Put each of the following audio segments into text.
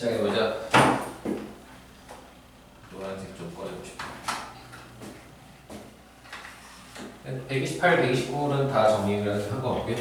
시작해보자. 노란색 좀 꺼내고 싶다. 128, 129는 다 정리를 한 거 없고요.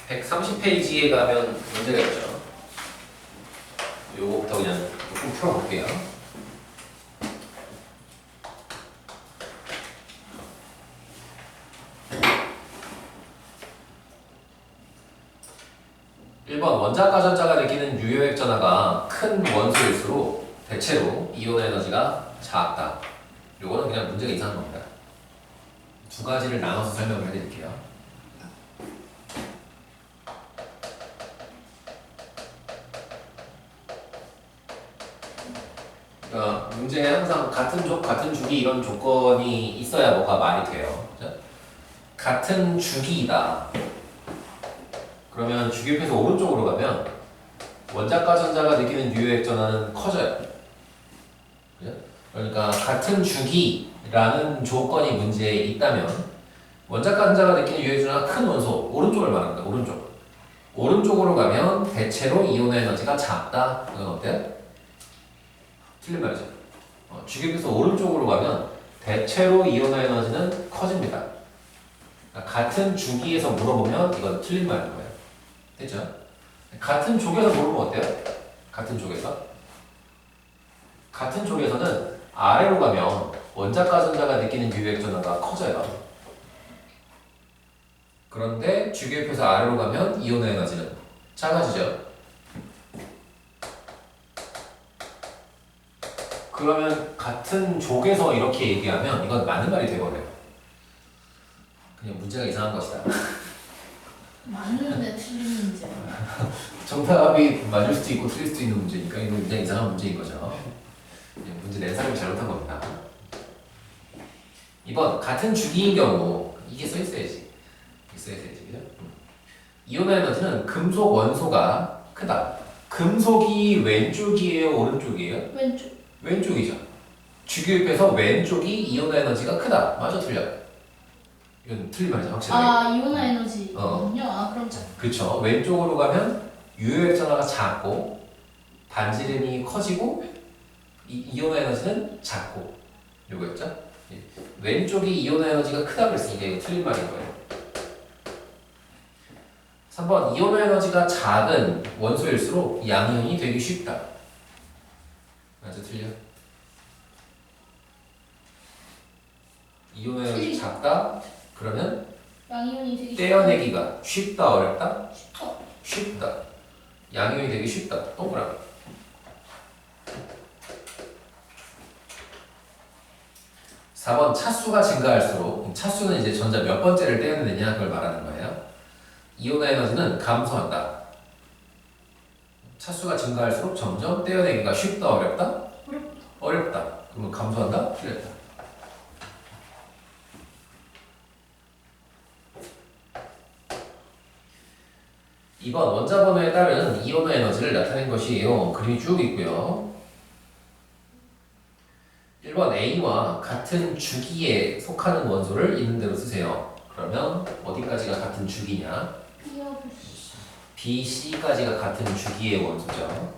(130페이지에) 가면 문제가 있죠. 요거부터 그냥 조금 풀어볼게요. 원자과 전자가 느끼는 유효액 전하가 큰 원소일수록 대체로 이온 에너지가 작다. 요거는 그냥 문제가 이상한 겁니다. 두 가지를 나눠서 설명을 해드릴게요. 그러니까 문제에 항상 같은 주기 이런 조건이 있어야 뭐가 말이 돼요. 그죠? 같은 주기이다. 그러면 주기표에서 오른쪽으로 가면 원자과 전자가 느끼는 유효액 전하는 커져요. 그죠? 그러니까 같은 주기라는 조건이 문제에 있다면 원자과 전자가 느끼는 유효액 전하가 큰 원소 오른쪽을 말합니다. 오른쪽으로 가면 대체로 이온 에너지가 작다. 이건 어때요? 틀린 말이죠. 주기표에서 오른쪽으로 가면 대체로 이온 에너지는 커집니다. 그러니까 같은 주기에서 물어보면 이건 틀린 말인 거예요. 됐죠? 같은 쪽에서 물으면 어때요? 같은 쪽에서는 아래로 가면 원자과 전자가 느끼는 유효액 전하가 커져요. 그런데 주기표에서 아래로 가면 이온 에너지는 작아지죠. 그러면 같은 쪽에서 이렇게 얘기하면 이건 맞는 말이 되버려요. 그냥 문제가 이상한 것이다. 맞는데 틀린 문제. 정답이 맞을 수도 있고 틀릴 수도 있는 문제니까 이건 굉장히 이상한 문제인 거죠. 문제 낸 사람이 잘못한 겁니다. 2번 같은 주기인 경우 이게 써있어야지. 그죠? 이온 에너지는 금속 원소가 크다. 금속이 왼쪽이에요? 오른쪽이에요? 왼쪽. 왼쪽이죠. 주기율표에서 왼쪽이 이온 에너지가 크다. 맞아 틀려? 이건 틀린 말이죠, 확실하게. 이온 에너지. 그럼 그쵸. 왼쪽으로 가면 유효액 전하가 작고 반지름이 커지고 이온 에너지는 작고 요거였죠? 왼쪽이 이온 에너지가 크다 그랬으니까 이거 틀린 말인 거예요. 3번 이온 에너지가 작은 원소일수록 양이온이 되기 쉽다. 맞아 틀려? 이온 에너지 작다? 그러면 양이온이 되기 떼어내기가 쉽다 어렵다? 쉽다. 쉽다. 양이온이 되기 쉽다. 동그라미. 4번 차수가 증가할수록 차수는 이제 전자 몇 번째를 떼어내느냐 그걸 말하는 거예요. 이온 에너지는 감소한다. 차수가 증가할수록 점점 떼어내기가 쉽다 어렵다? 어렵다. 그러면 감소한다? 틀렸다. 이번 원자 번호에 따른 이온 에너지를 나타낸 것이에요. 그림이 쭉 있고요. 1번 A와 같은 주기에 속하는 원소를 있는 대로 쓰세요. 그러면 어디까지가 같은 주기냐? B, C까지가 같은 주기의 원소죠.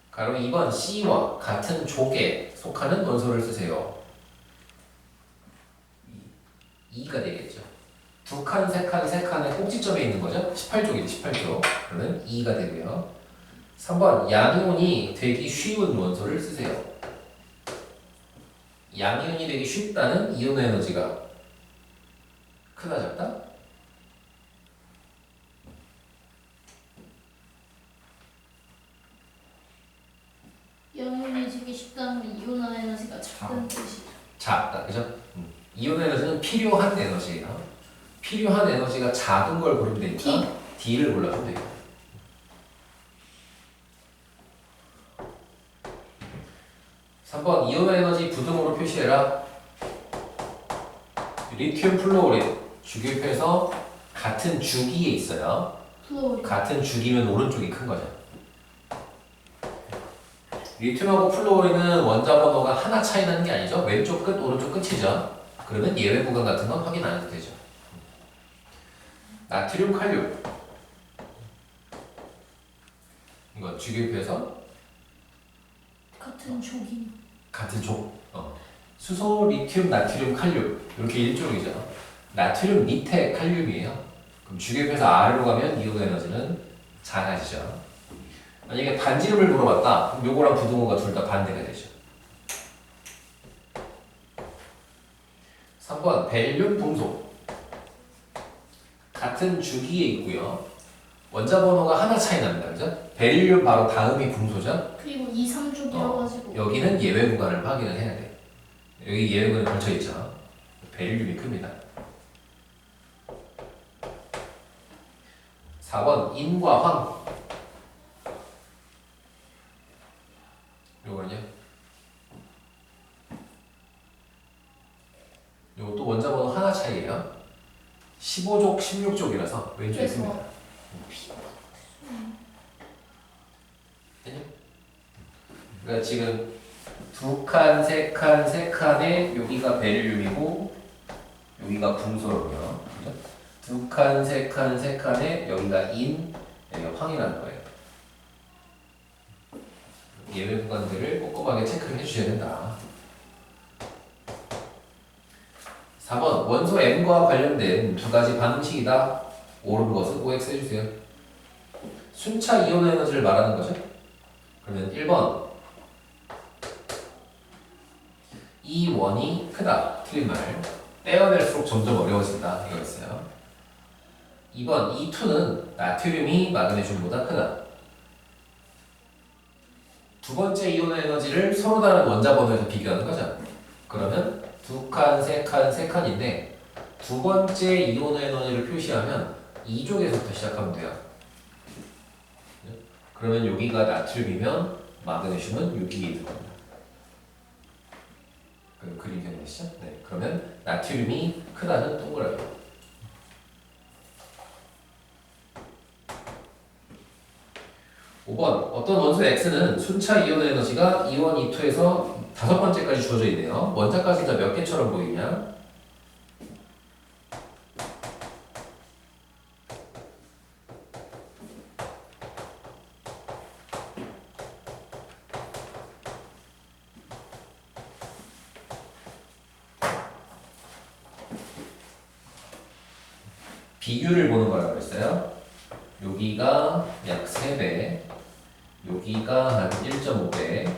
그럼 2번 C와 같은 족에 속하는 원소를 쓰세요. 2가 되겠죠. 두 칸, 세 칸, 세 칸의 꼭지점에 있는 거죠. 18족이죠. 18족. 그러면 2가 되고요. 3번 양이온이 되기 쉬운 원소를 쓰세요. 양이온이 되기 쉽다는 이온 에너지가 크다 작다? 양이온이 되기 쉽다면 이온 에너지가 작다는 뜻이죠. 작다. 그죠? 이온 에너지는 필요한 에너지예요. 필요한 에너지가 작은 걸 고르면 되니까 D를 골라주면 돼요. (3번) 이온 에너지 부등호로 표시해라. 리튬 플루오rid 주기표에서 같은 주기에 있어요. 같은 주기면 오른쪽이 큰 거죠. 리튬하고 플루오린은 원자 번호가 하나 차이 나는 게 아니죠. 왼쪽 끝, 오른쪽 끝이죠. 그러면 예외 구간 같은 건 확인 안 해도 되죠. 나트륨, 칼륨. 이거 주기표에서 같은 족이. 같은 족. 수소, 리튬, 나트륨, 칼륨. 이렇게 일종이죠. 나트륨 밑에 칼륨이에요. 그럼 주기표에서 아래로 가면 이온 에너지는 작아지죠. 만약에 반지름을 물어봤다. 그럼 요거랑 부등호가 둘 다 반대가 되죠. 3번 벨륨, 붕소. 같은 주기에 있고요. 원자 번호가 하나 차이 납니다. 그죠? 베릴륨 바로 다음이 붕소죠. 그리고 2, 3족이라 가지고. 여기는 예외 구간을 확인을 해야 돼. 여기 예외 구간이 걸쳐 있죠. 베릴륨이 큽니다. 4번 인과 황. 요거는요. 요것도 원자 번호 하나 차이예요. 15족, 16족이라서 왼쪽에 그래서 씁니다. 그러니까 지금 두 칸, 세 칸, 세 칸에 여기가 베릴륨이고 여기가 붕소로고요. 그죠? 두 칸, 세 칸, 세 칸에 여기가 인, 여기가 황이라는 거예요. 예외 구간들을 꼼꼼하게 체크를 해주셔야 된다. 4번 원소 M과 관련된 두 가지 반응식이다. 옳은 것은 OX 해주세요. 순차 이온 에너지를 말하는 거죠. 그러면 1번 이 원이 크다. 틀린 말. 떼어낼수록 점점 어려워진다. 이거였어요. 2번 이 2는 나트륨이 마그네슘보다 크다. 두 번째 이온 에너지를 서로 다른 원자 번호에서 비교하는 거죠. 그러면 두 칸, 세 칸, 세 칸인데 두 번째 이온 에너지를 표시하면 2족에서부터 시작하면 돼요. 그러면 여기가 나트륨이면 마그네슘은 여기에 있는 겁니다. 그림 기억나시죠? 네. 그러면 나트륨이 크다는 동그라미. 5번 어떤 원소 X는 순차 이온 에너지가 2원, 2투에서 다섯 번째까지 주어져 있네요. 원자까지 다 몇 개처럼 보이냐? 비율을 보는 거라고 했어요. 여기가 약 3배, 여기가 한 1.5배,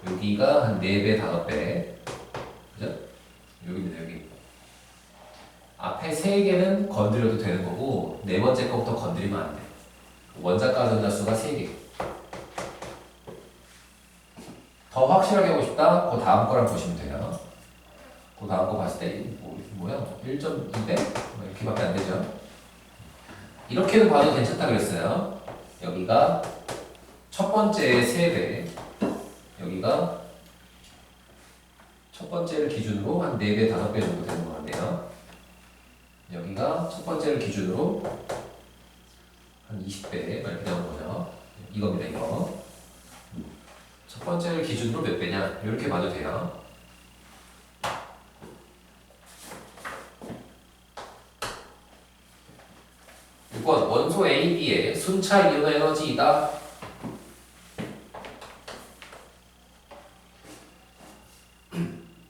여기가 한 4배, 5배. 그죠? 여기입니다, 여기. 앞에 3개는 건드려도 되는 거고, 네 번째 거부터 건드리면 안 돼. 원자가 전자수가 3개. 더 확실하게 하고 싶다? 그 다음 거랑 보시면 돼요. 그 다음 거 봤을 때, 뭐야? 1.2배? 이렇게밖에 안 되죠. 이렇게는 봐도 괜찮다 그랬어요. 여기가 첫 번째의 3배, 여기가 첫 번째를 기준으로 한 4배, 5배 정도 되는 것 같네요. 여기가 첫 번째를 기준으로 한 20배 이렇게 나오는 거죠. 이겁니다, 이거. 첫 번째를 기준으로 몇 배냐? 이렇게 봐도 돼요. 원소 A, B의 순차 이온 에너지이다.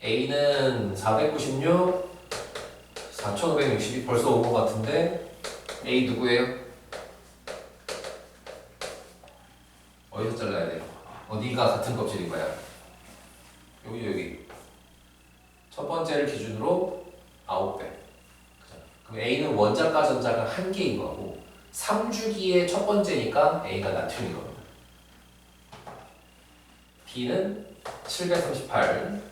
A는 496, 4562 벌써 온 것 같은데 A 누구예요? 어디서 잘라야 돼? 어디가 같은 껍질인 거야? 여기. 첫 번째를 기준으로 9배. 그럼 A는 원자과 전자가 1개인 거고 3주기의 첫 번째니까 A가 나트륨인 겁니다. B는 738,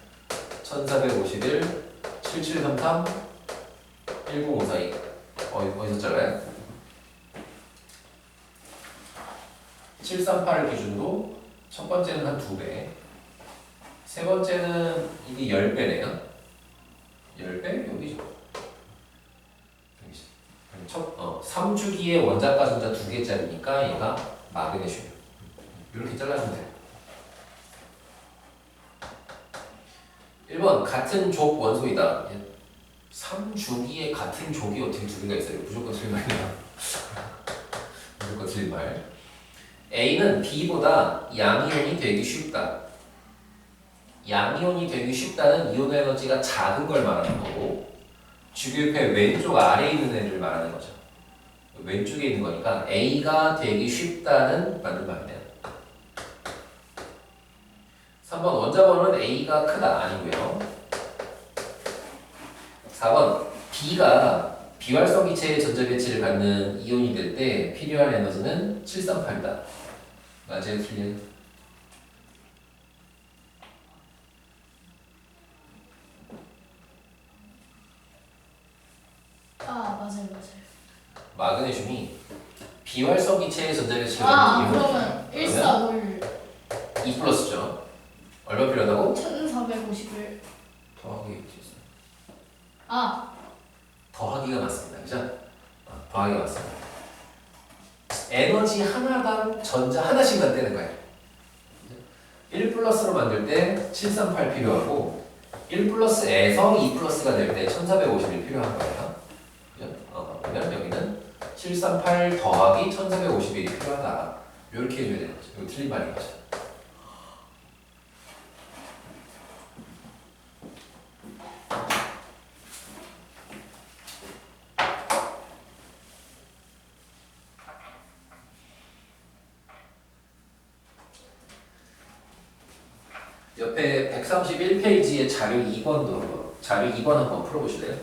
1451, 7733, 10542. 어디서 잘라요? 738을 기준으로 첫 번째는 한 2배, 세 번째는 이게 10배네요. 10배? 여기죠. 3주기의 원자과 전자 2개짜리니까 얘가 마그네슘. 이렇게 잘라주면 돼요. 1번 같은 족 원소이다. 3주기에 같은 족이 어떻게 두 개가 있어요? 무조건 틀린 말이야. 무조건 틀린 말. A는 B보다 양이온이 되기 쉽다. 양이온이 되기 쉽다는 이온 에너지가 작은 걸 말하는 거고, 주교육회 왼쪽 아래에 있는 애를 말하는 거죠. 왼쪽에 있는 거니까 A가 되기 쉽다는 맞는 말이네요. 3번 원자번호는 A가 크다. 아니고요. 4번 B가 비활성 기체의 전자배치를 갖는 이온이 될 때 필요한 에너지는 738이다. 맞아요? 틀려요? 맞아요. 마그네슘이 비활성 기체의 전자배치를 아, 갖는 이온이 그러면 145를 2 플러스죠. 얼마 필요하다고? 1451. 더하기 있어요. 더하기가 맞습니다. 그죠? 더하기가 맞습니다. 에너지 하나당 전자 하나씩만 떼는 거예요. 1 플러스로 만들 때 738 필요하고 1 플러스에서 2 플러스가 될 때 1451 필요한 거예요. 그죠? 그러면 여기는 738 더하기 1451이 필요하다. 이렇게 해줘야 되는 거죠. 이거 틀린 말인 거죠. 옆에 131페이지의 자료 2번 한번 풀어보실래요?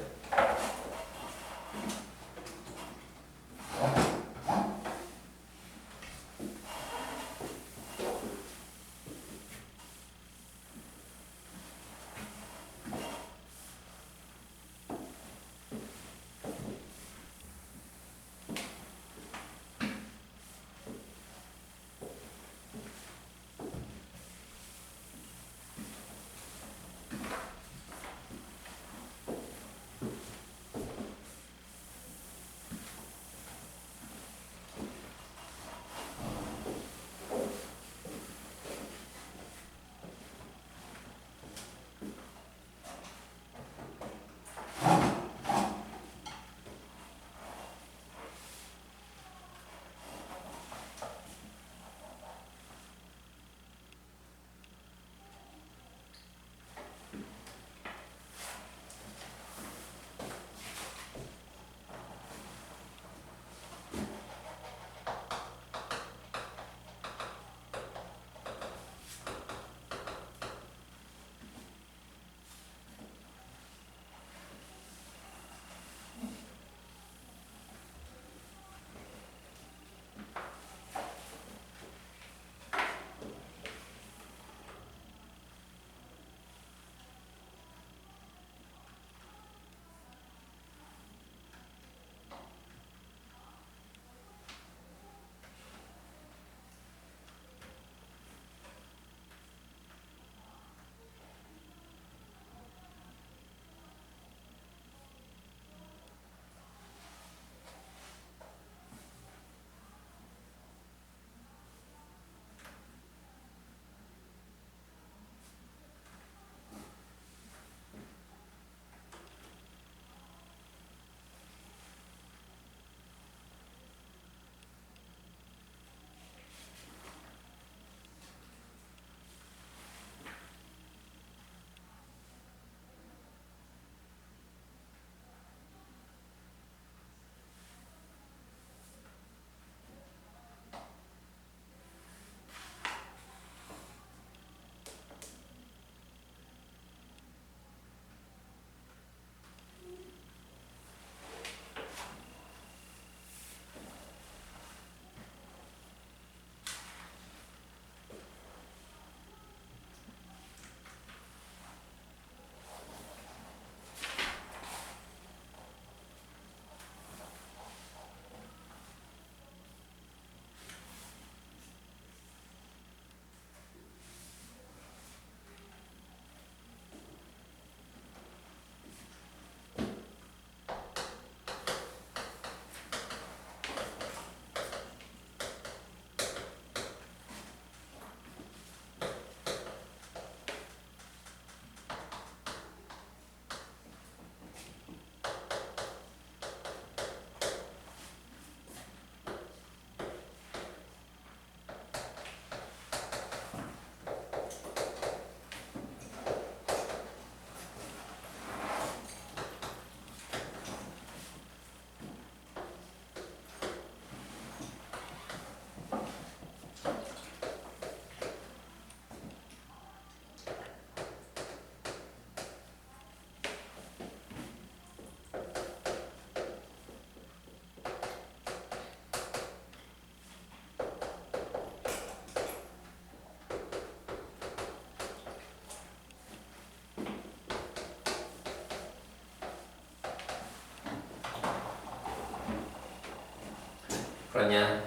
맞냐?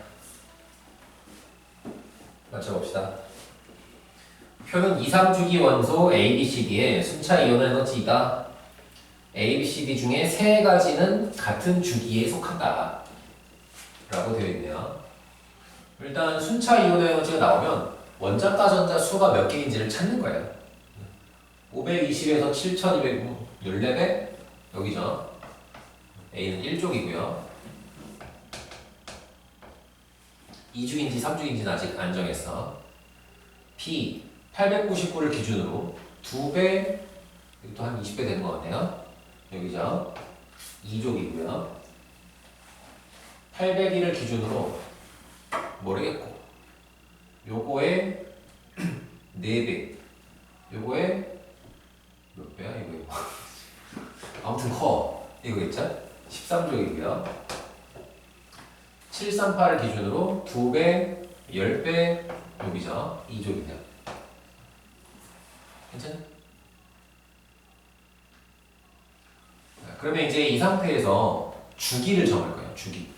맞춰봅시다. 표는 2, 3주기 원소 A, B, C, D의 순차 이온 에너지이다. A, B, C, D 중에 세 가지는 같은 주기에 속한다. 라고 되어 있네요. 일단 순차 이온 에너지가 나오면 원자과 전자 수가 몇 개인지를 찾는 거예요. 520에서 7214배 여기죠. A는 1족이고요. 2주인지 3주인지는 아직 안 정했어. P 899를 기준으로 2배, 또 한 20배 되는 것 같네요. 여기죠. 2족이고요. 801을 기준으로 모르겠고 요거에 4배, 요거에 몇 배야 이거 아무튼 커 이거겠죠? 13족이고요. 738을 기준으로 2배, 10배 여기죠. 2족이네요. 괜찮아? 그러면 이제 이 상태에서 주기를 정할 거예요. 주기.